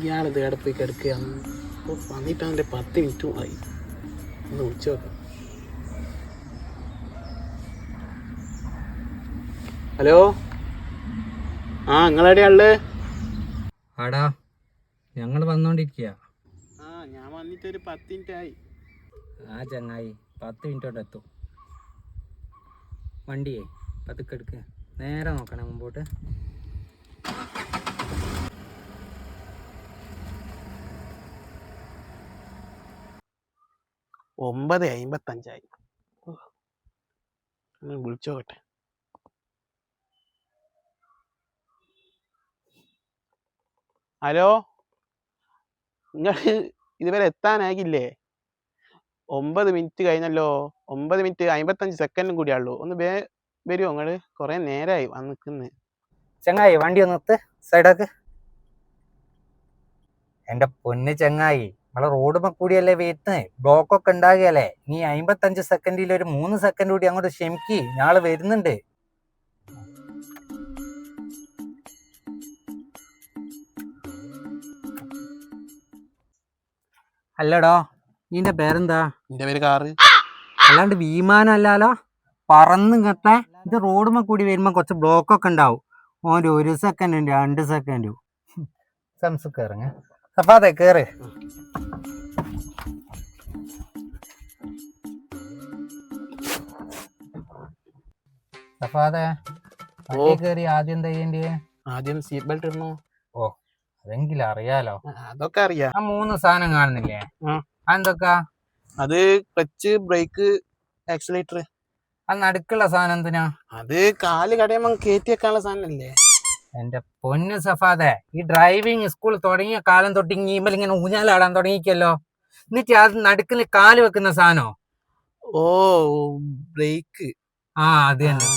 ഇയാളിത് എവിടെ പോയി കിടക്കുകയാണ്. അപ്പോൾ വന്നിട്ട് അവൻ്റെ 10 മിനിറ്റും ആയി. ഒന്ന് വിളിച്ചു നോക്കാം. ഹലോ, ആ നിങ്ങളെവിടെയാള്? ആടാ ഞങ്ങൾ വന്നോണ്ടിരിക്കുക. ഞാൻ വന്നിട്ടൊരു 10 മിനിറ്റ് ആയി. ചങ്ങായി 10 മിനിറ്റോടെ എത്തും. വണ്ടിയേ പതുക്കെ എടുക്കുക, നേരെ നോക്കണേ മുമ്പോട്ട്. ഒമ്പത് 55 വിളിച്ചോട്ടെ. ഹലോ, നിങ്ങൾ ഇതുവരെ എത്താനാകില്ലേ? 9 മിനിറ്റ് കഴിഞ്ഞല്ലോ. 9 മിനിറ്റ് 55 സെക്കൻഡും കൂടിയാണല്ലോ. ഒന്ന് വരുമോ നിങ്ങൾ? കുറേ നേരമായി വന്ന് നിൽക്കുന്നത്. ചങ്ങായി വണ്ടി ഒന്ന് നിർത്ത്, സൈഡാക്ക്. എന്റെ പൊന്ന് ചങ്ങായി, നമ്മളെ റോഡ് കൂടിയല്ലേ വരുന്നത്, ബ്ലോക്കൊക്കെ ഉണ്ടാകുകയല്ലേ. നീ 55 സെക്കൻഡിൽ ഒരു 3 സെക്കൻഡ് കൂടി അങ്ങോട്ട് ക്ഷമിക്ക്, ഞാള് വരുന്നുണ്ട്. അല്ലടോ, ഇതിന്റെ പേരെന്താ? എന്റെ പേര് കാറ്. അല്ലാണ്ട് വിമാനം അല്ലാലോ, പറന്ന് കട്ടെ. ഇത് റോഡുമ്മ കൂടി വരുമ്പോ കുറച്ച് ബ്ലോക്കൊക്കെ ഉണ്ടാവും. 1 സെക്കൻഡും 2 സെക്കൻഡും. സംസ് കയറുങ്ങ, സഫാദെ കേറ്. സഫാദെ കയറി ആദ്യം എന്താ ചെയ്യണ്ടേ? ആദ്യം സീറ്റ് ബെൽറ്റ് ഇടണോ? ഓ അതെങ്കിലും അറിയാലോ. അതൊക്കെ അറിയാം. ആ 3 സാധനം കാണുന്നില്ലേ, അതെന്തൊക്കെ? അത് ക്ലച്ച്, ബ്രേക്ക്, ആക്സിലേറ്റർ. അത് നടുക്കുള്ള സാധനം എന്തിനാ? അത് കാല് കടയുമ്പോ കയറ്റി വെക്കാനുള്ള സാധനല്ലേ. എന്റെ പൊന്ന് സഫാദെ, ഈ ഡ്രൈവിംഗ് സ്കൂൾ തുടങ്ങിയ കാലം തൊട്ട് ഇങ്ങനെ ഇങ്ങനെ ഊഞ്ഞാലാടാൻ തുടങ്ങിക്കല്ലോ. എന്നിട്ട് അത് നടുക്കിൽ കാല് വെക്കുന്ന സാധനോ? ഓ ബ്രേക്ക്. അത് തന്നെ.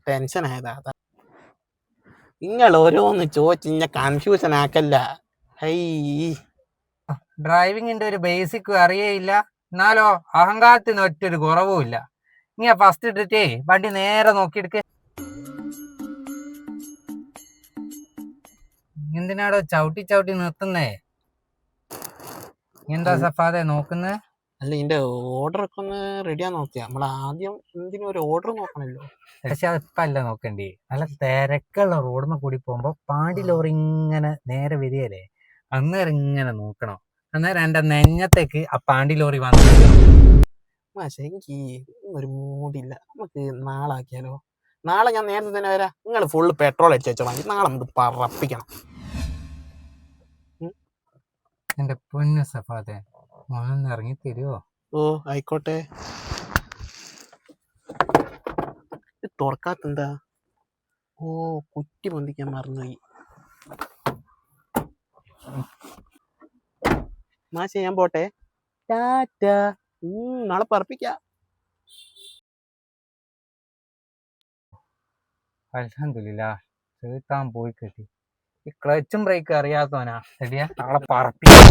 ടെൻഷൻ ആയതാ. നിങ്ങൾ ഓരോന്ന് ചോദിച്ച് കൺഫ്യൂഷൻ ആക്കല്ല. ഡ്രൈവിങ്ങിന്റെ ഒരു ബേസിക് അറിയേയില്ല, എന്നാലോ അഹങ്കാരത്തിന് ഒറ്റൊരു കുറവും ഇല്ല. നീ ഫസ്റ്റ് ഇട്ടിട്ടേ വണ്ടി നേരെ നോക്കിയെടുക്ക. എന്തിനാടോ ചവിട്ടി ചവിട്ടി നിർത്തുന്നേ? എന്താ സഫാദെ നോക്കുന്നേ? അല്ല, ഇതിന്റെ ഓർഡർ ഒക്കെ ഒന്ന് റെഡിയാ നോക്കിയാ. നമ്മൾ ആദ്യം എന്തിനും ഒരു ഓർഡർ നോക്കണല്ലോ. പക്ഷെ അതിപ്പോ അല്ല നോക്കണ്ടേ, നല്ല തിരക്കുള്ള റോഡിന് കൂടി പോകുമ്പോ പാണ്ടി ലോറി ഇങ്ങനെ നേരെ വരികയല്ലേ, അന്നേരം ഇങ്ങനെ നോക്കണം. അന്നേരം എന്റെ നെഞ്ഞത്തേക്ക് ആ പാണ്ടി ലോറി വന്നു. പക്ഷെ എനിക്ക് ഒരു മൂടില്ല. നമുക്ക് നാളെ ആക്കിയാലോ? നാളെ ഞാൻ നേരത്തെ തന്നെ വരാം. നിങ്ങൾ ഫുള്ള് പെട്രോൾ അടിച്ച് വെച്ചോളാം. നാളെ നമുക്ക് പറപ്പിക്കണം. എന്റെ പൊന്നു സഫാദെ, മോനൊന്ന് ഇറങ്ങി തരുവോ? ഓ ആയിക്കോട്ടെ. തുറക്കാത്തെന്താ? ഓ കുറ്റി പൊന്തിക്കാൻ മറന്നുപോയി. ഞാൻ പോട്ടെ. ടാറ്റ. നാളെ പറപ്പിക്കാം. അൽഹംദുലില്ലാ, ചേർത്താൻ പോയി കിട്ടി. ഈ ക്ലച്ചും ബ്രേക്ക് അറിയാത്തവനാ. ശരിയാ, നാളെ പറപ്പിക്കാം.